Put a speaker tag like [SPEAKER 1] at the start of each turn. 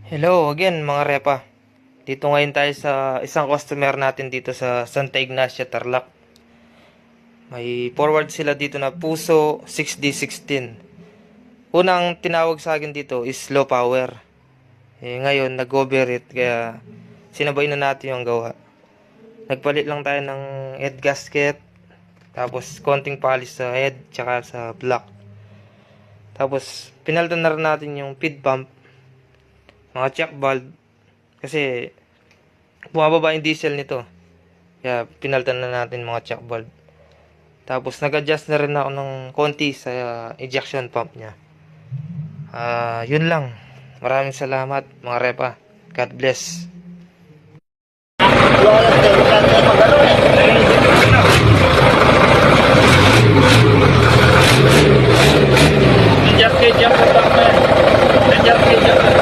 [SPEAKER 1] Hello again mga repa. Dito ngayon tayo sa isang customer natin dito sa Santa Ignacia, Tarlac. May forward sila dito na Puso 6D16. Unang tinawag sa akin dito is low power. Ngayon nag-overheat kaya sinabay na natin yung gawa. Nagpalit lang tayo ng head gasket, tapos konting polish sa head tsaka sa block. Tapos pinalitan na rin natin yung feed pump, mga check valve kasi bumababa yung diesel nito. Kaya pinalitan na natin mga check valve. Tapos nag-adjust na rin ako ng konti sa ejection pump niya. Yun lang. Maraming salamat mga repa. God bless.